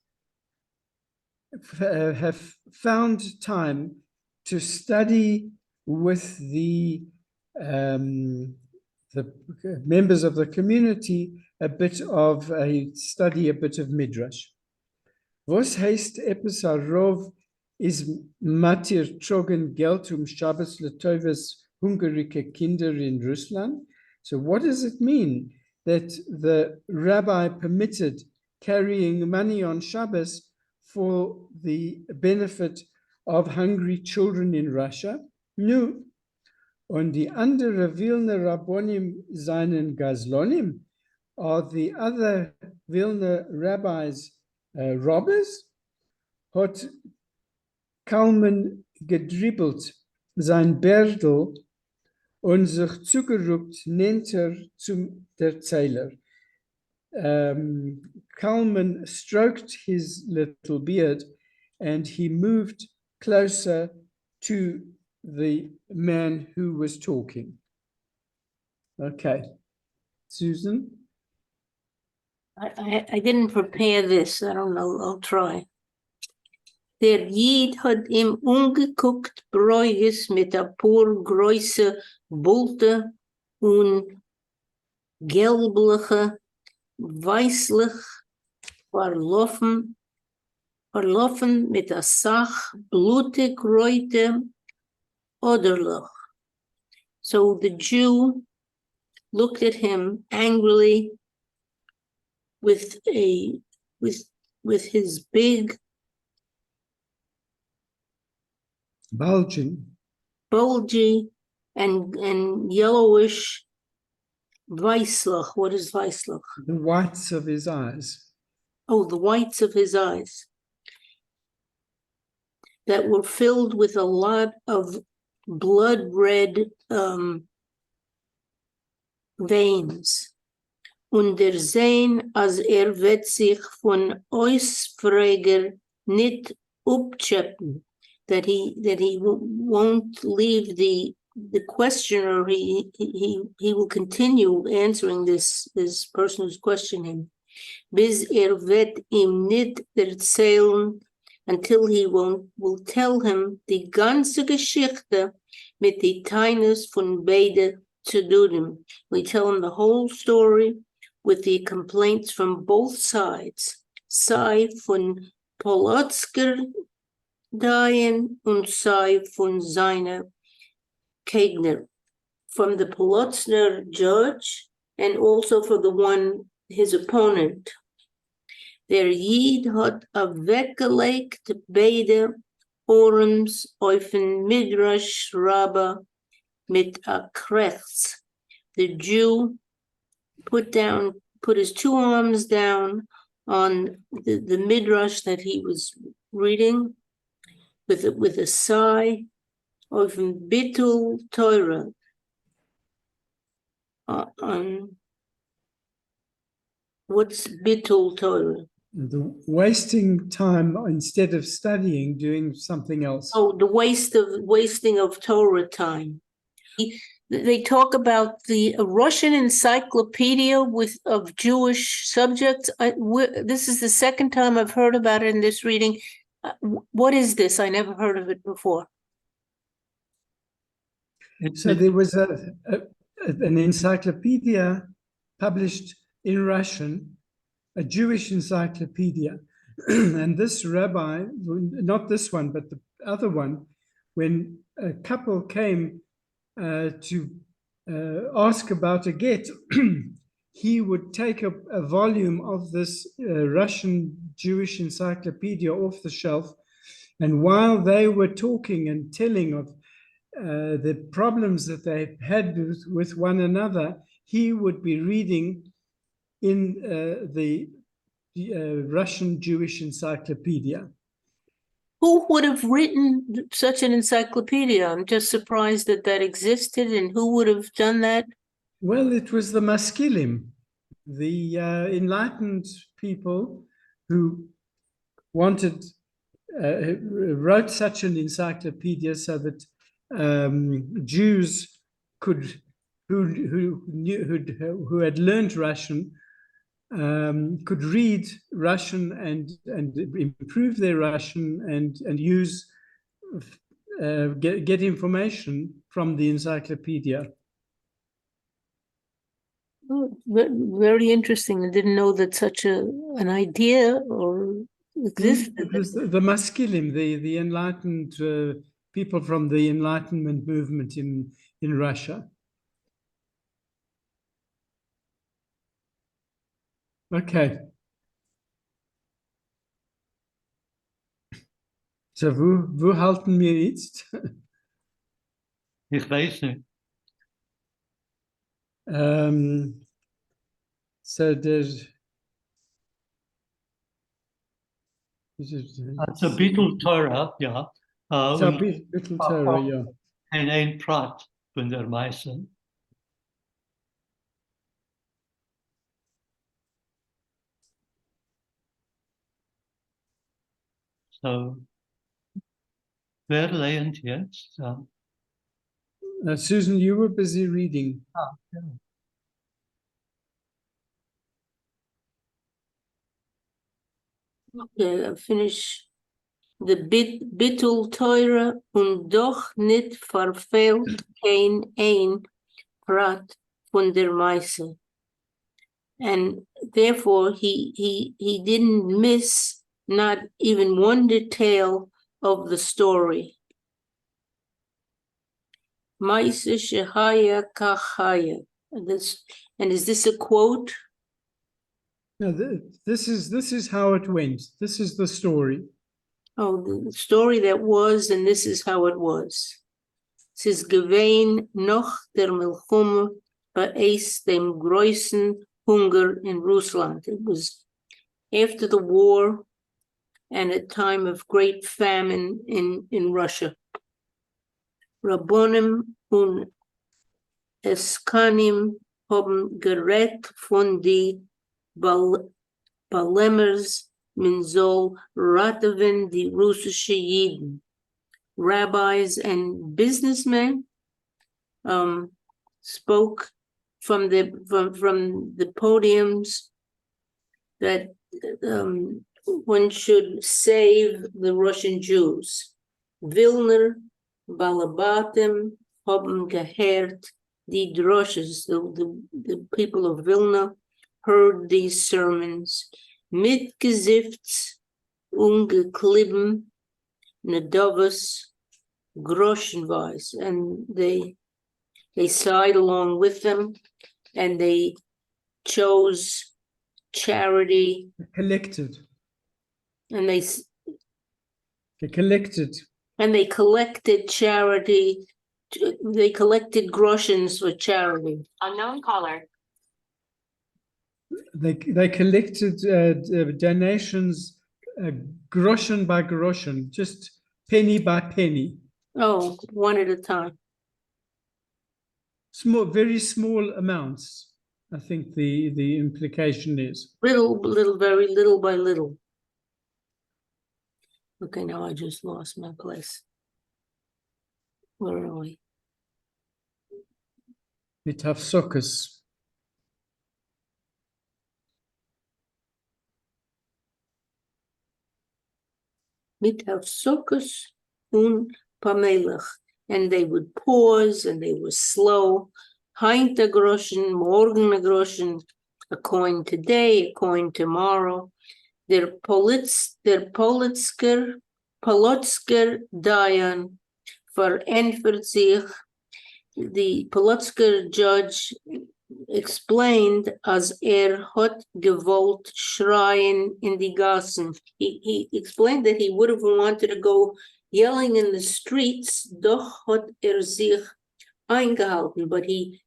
have found time to study with the members of the community a bit of Midrash. Was heißt etwas Rov is Matir Trogen Geld Shabbos Letoves hungrige Kinder in Russland? So what does it mean that the rabbi permitted carrying money on Shabbos for the benefit of hungry children in Russia? Nu, und die andere Vilna Rabbonim seinen Gazlonim? Are the other Vilna rabbis robbers? Hat Kalman gedribbelt sein Bärdel und sich zugerückt, nennt zum Erzähler. Kalman stroked his little beard and he moved closer to the man who was talking. Okay. Susan? I didn't prepare this. I don't know. I'll try. Der Jid hat ihm umgeguckt, bräuges mit a pur größe Bulte und gelbliche, weißlich, verlaufen mit a Sach, blutig reute, Oderlich. So the Jew looked at him angrily with his big bulgy and yellowish weißlich. What is weißlich? The whites of his eyes. Oh, the whites of his eyes that were filled with a lot of blood red veins. Und der Sehen, als wird sich von Ausfrager nicht upcheppen, that he won't leave the questioner. He will continue answering this person who's questioning. Bis wird ihm nicht erzählen, until he will tell him die ganze Geschichte mit die Teines von beide Zedurim. We tell him the whole story with the complaints from both sides. Sei von Polotsker Dayan und sei von seiner Gegner. From the Polotsker judge and also for the one, his opponent. Der Jid hat weggelegt beide Orens auf ein Midrash Rabbah mit a Krechts. The Jew put down put his two arms down on the midrash that he was reading with a sigh of Bitul Torah. What's Bitul Torah? The wasting time instead of studying, doing something else. Oh, the wasting of Torah time. They talk about the Russian encyclopedia of Jewish subjects. This is the second time I've heard about it in this reading. What is this? I never heard of it before. So there was an encyclopedia published in Russian, a Jewish encyclopedia. And this rabbi, not this one, but the other one, when a couple came to ask about a get, he would take a volume of this Russian Jewish encyclopedia off the shelf. And while they were talking and telling of the problems that they had with one another, he would be reading in the Russian Jewish encyclopedia. Who would have written such an encyclopedia? I'm just surprised that that existed, and who would have done that? Well, it was the Maskilim, the enlightened people who wanted, wrote such an encyclopedia so that Jews could, who had learned Russian, could read Russian and improve their Russian and use get information from the encyclopedia. Oh, very interesting. I didn't know that such an idea or existed. It was the Maskilim, the enlightened people from the Enlightenment movement in Russia. Okay. So, wo halten wir jetzt? Ich weiß nicht. So there's It's a Beetle Torah, ja. so Beetle Torah, ja. En een praat van der meisten. So, wer lernt jetzt? Susan, you were busy reading. Yeah. Okay, I'll finish the Bitul Torah und doch nicht verfehlt kein ein Prat von der Meise. And therefore he didn't miss not even one detail of the story. Meise shehaya kachaya. And is this a quote? No, this is how it went. This is the story. Oh, the story that was, and this is how it was. Es ist gewein noch der Milchumme beeis dem größten Hunger in Russland. It was after the war and a time of great famine in Russia. Rabbonim und Eskanim haben gerät von die Balemers min soll rataven die russische Jiden. Rabbis and businessmen spoke from the podiums that one should save the Russian Jews. Vilner, Balabatim, haben gehört die droshes. The people of Vilna heard these sermons. Mitgesifts, ungekliben, Nadovas, Groschenweis, and they sighed along with them, and they chose charity. Collected. And they collected. And they collected charity. They collected groshens for charity. Unknown caller. They collected donations, groschen by groschen, just penny by penny. Oh, one at a time. Small, very small amounts. I think the implication is. Little, very little by little. Okay, now I just lost my place. Where are we? Mitafsokus. Mitavsokus un pamelech. And they would pause and they were slow. Heint a groschen, morgen a groschen, a coin today, a coin tomorrow. Der Polotsker Dayan verantwortet sich. The Polotsker judge explained as hot gewollt schreien in die Gassen. He explained that he would have wanted to go yelling in the streets, doch hat sich eingehalten, but he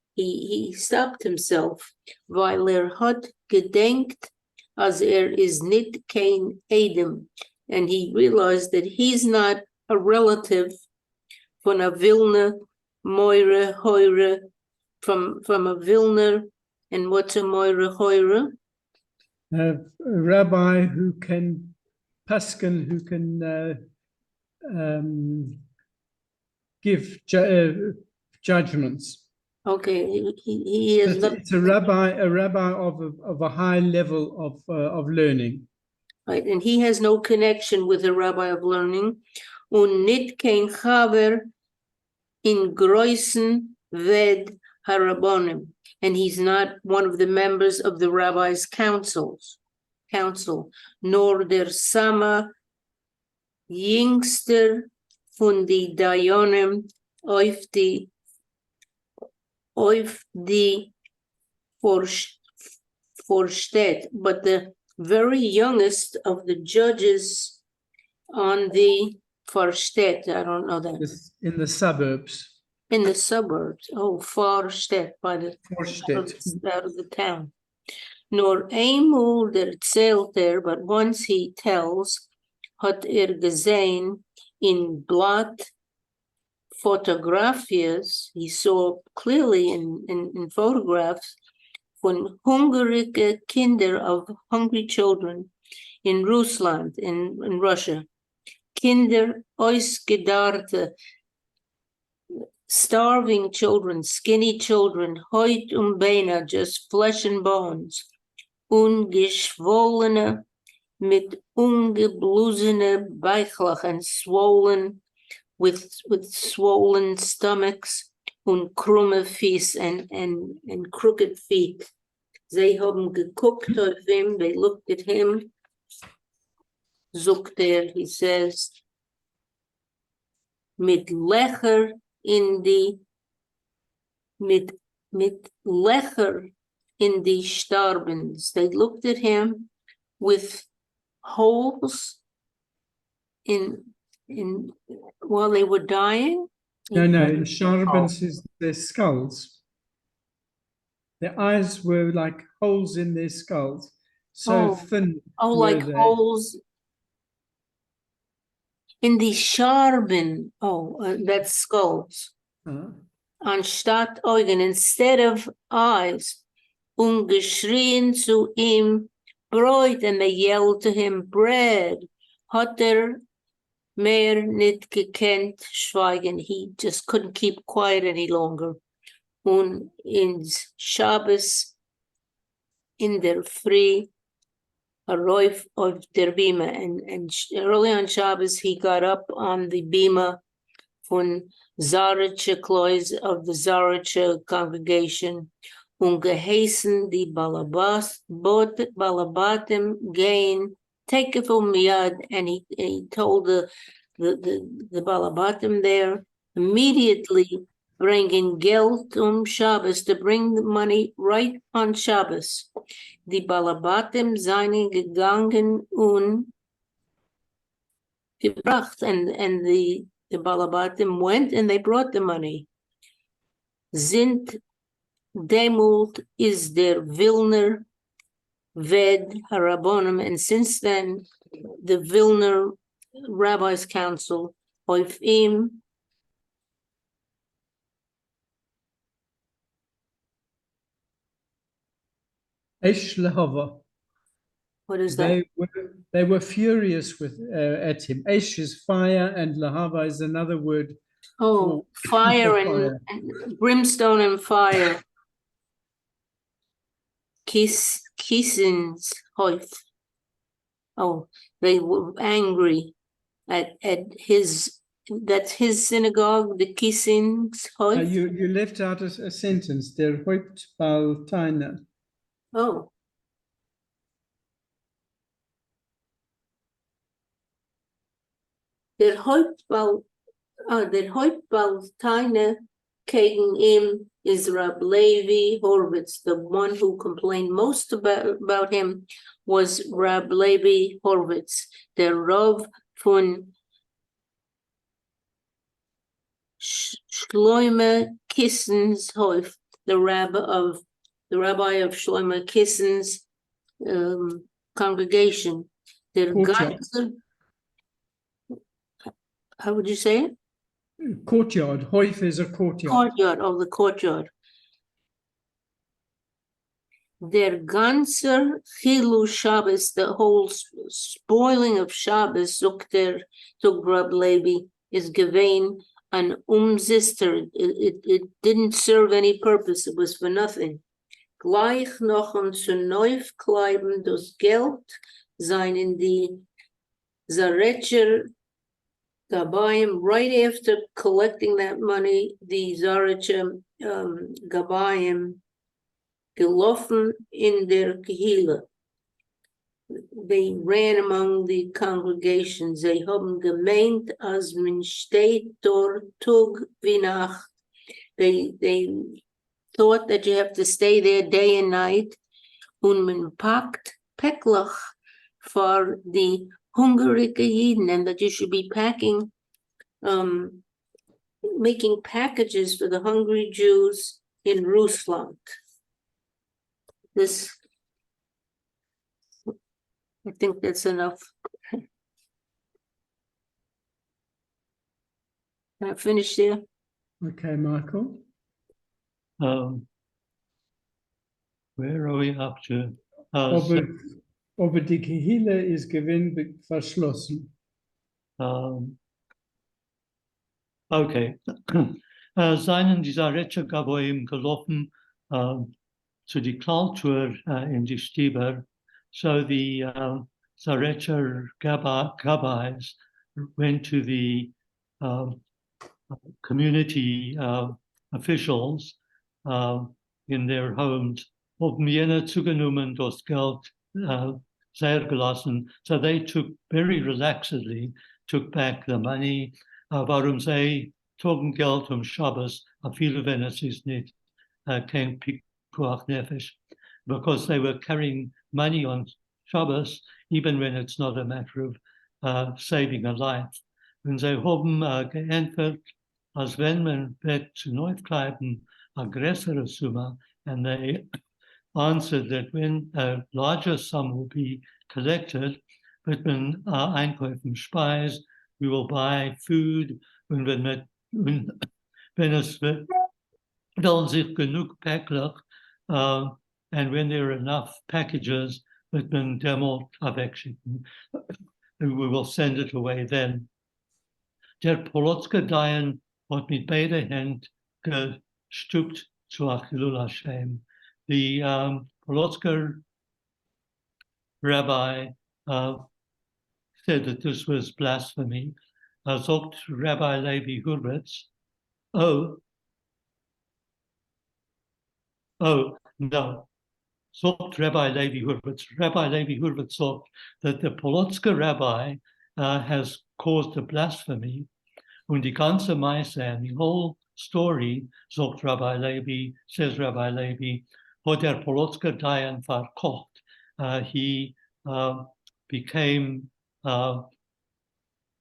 stopped himself, weil hat gedenkt, as is nit kein Edom, and he realized that he's not a relative von a Vilna, Moira, Hoira, from a Vilna, and what's a Moira, Hoira? A rabbi who can, paskin, who can give judgments. Okay, he is not. It's a rabbi of a high level of learning. Right, and he has no connection with a rabbi of learning. Und nit kein Chaver in Greußen ved Harabonim. And he's not one of the members of the rabbi's council, nor der Sama Jüngster von die Dayonim auf die Vorstedt, but the very youngest of the judges on the Vorstedt. I don't know that. In the suburbs. In the suburbs. Oh, Vorstedt, by the out of the town. Nor einmal der zählt but once he tells, hat gesehen in Blatt Fotografias, he saw clearly in photographs, von hungrige Kinder, of hungry children in Russland, in Russia. Kinder ausgedarte, starving children, skinny children, Haut und Beine, just flesh and bones. Ungeschwollene, mit ungeblusene Beichlach, and swollen, with swollen stomachs, und krumme Fies, and crooked feet. They haben geguckt auf him, they looked at him. Sucht he says, mit Lecher in die, mit Lecher in die Starbens. They looked at him with holes in while they were dying. No, in Starbens is their skulls. Their eyes were like holes in their skulls, so thin. Oh, like holes in the Scharben. That's skulls. Anstatt Augen, instead of eyes. Geschrien zu ihm Brot, and they yelled to him bread. Hat mehr nicht gekannt schweigen. He just couldn't keep quiet any longer. Und in Shabbos, in der Früh, Rauf auf der Bima, and early on Shabbos he got up on the Bima von Zaracha Klois of the Zaracha congregation, und geheißen die Balabatim gain, take it from Miyad, and he told the Balabatim there, immediately bringing Geld Shabbos, to bring the money right on Shabbos. Die Balabatim seien gegangen und gebracht, and the Balabatim went and they brought the money. Sind demult is der Vilner Ved Harabonim, and since then, the Vilna Rabbis Council, Hoifim, Esh Lahava. what is that? They were furious with at him. Esh is fire, and Lahava is another word. Oh, for fire fire. and brimstone and fire. Kisins Hoif. Oh, they were angry at his, that's his synagogue, the Kisins Hoif. You left out a sentence. Der Häupt bal Taina. Oh. Der Häuptbauteine gegen him is Rab Levi Horowitz. The one who complained most about him was Rab Levi Horowitz, der Rav von Shloime Kissenshof, the rabbi of Shloime Kissen's congregation. Der ganze, how would you say it? Courtyard. Hoif is a courtyard. Courtyard, of the courtyard. Der ganzer Chilu Shabbos, the whole spoiling of Shabbos, zog Rab Levi, is given an umzister. It didn't serve any purpose. It was for nothing. Gleich noch zu neuf kleiben das Geld sein in die Zarecher Gabayim. Right after collecting that money, the Zarecher Gabayim gelaufen in der Kehila. They ran among the congregations. They haben gemeint, as man steht dort Tag wie Nacht. They thought that you have to stay there day and night. Und man packt Peklach for the hungrige Jiden, and that you should be packing, making packages for the hungry Jews in Rusland. This, I think that's enough. Can I finish there? Okay, Michael. Where are we up to? Aber die Kehila ist verschlossen. Okay. Seien die Zarecher Gaboim gelaufen zu die Kultur in die Stieber. So the Zarecher Gabbais went to the community officials in their homes, haben jene zugenommen das Geld sehr gelassen. So they took very relaxedly, took back the money. Warum sie trugen Geld Shabbos, viele wenn es ist nicht kein Pikuach Nefesh, because they were carrying money on Shabbos, even when it's not a matter of saving a life. Und sie haben geantwortet, als wenn man wird zu neu bleiben, a größere Summe, and they answered that when a larger sum will be collected, wird man einkaufen Speis, we will buy food, und wenn es dann sich genug Päcklich, and when there are enough packages, wird man demol wegschicken. And we will send it away then. Der Polotsker Dayan hat mit beiden Händen gestückt zu Achilul Hashem. The Polotsker rabbi said that this was blasphemy. Sagt Rabbi Levi Hurwitz, no. Sagt Rabbi Levi Hurwitz. Rabbi Levi Hurwitz thought that the Polotsker rabbi has caused a blasphemy. Und die ganze Meise and the whole story, sagt Rabbi Levi, says Rabbi Levi, hat der Polotsker Dayan verkocht. He became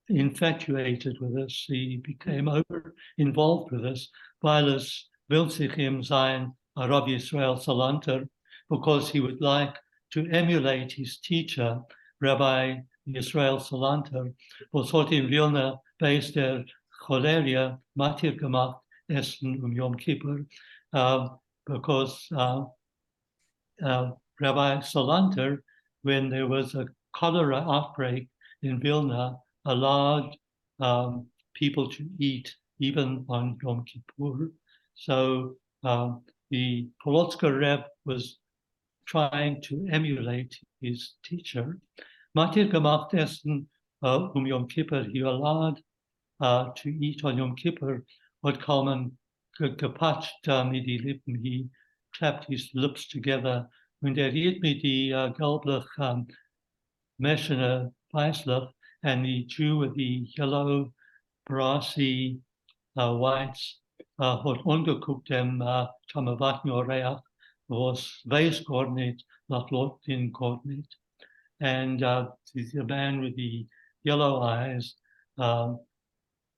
infatuated with us. He became over-involved with us, weil es will sich ihm sein, Rabbi Israel Salanter, because he would like to emulate his teacher, Rabbi Yisrael Salanter, was heute in Vilna based der Choleria Matir gemacht Essen Yom Kippur, because Rabbi Salanter, when there was a cholera outbreak in Vilna, allowed people to eat even on Yom Kippur. So the Polotska Rebbe was trying to emulate his teacher. Matir gemacht essen Yom Kippur, he allowed to eat on Yom Kippur what Kalman gepatscht mit die Lippen, he clapped his lips together, und riet mit die gelblich meschene weißlich, and the Jew with the yellow brassy whites hat angeguckt dem Tamavatno Reach, was weiß gar nicht, nach Latin gar nicht. And the man with the yellow eyes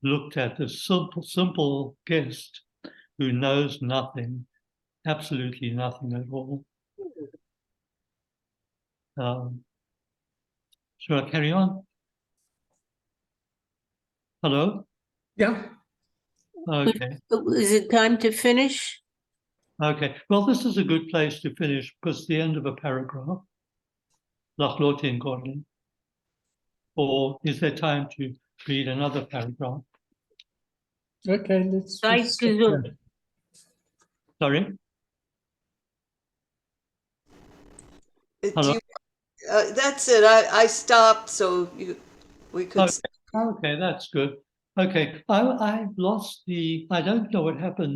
looked at the simple guest who knows nothing, absolutely nothing at all. Shall I carry on? Hello? Yeah. Okay. Is it time to finish? Okay. Well, this is a good place to finish because it's the end of a paragraph. Nach Lotin Gordon. Or is there time to read another paragraph? Okay, let's Sei just stop gesund. there. Sorry? Do Hello? you- that's it. I stopped so we could. Okay, that's good. Okay, I lost I don't know what happened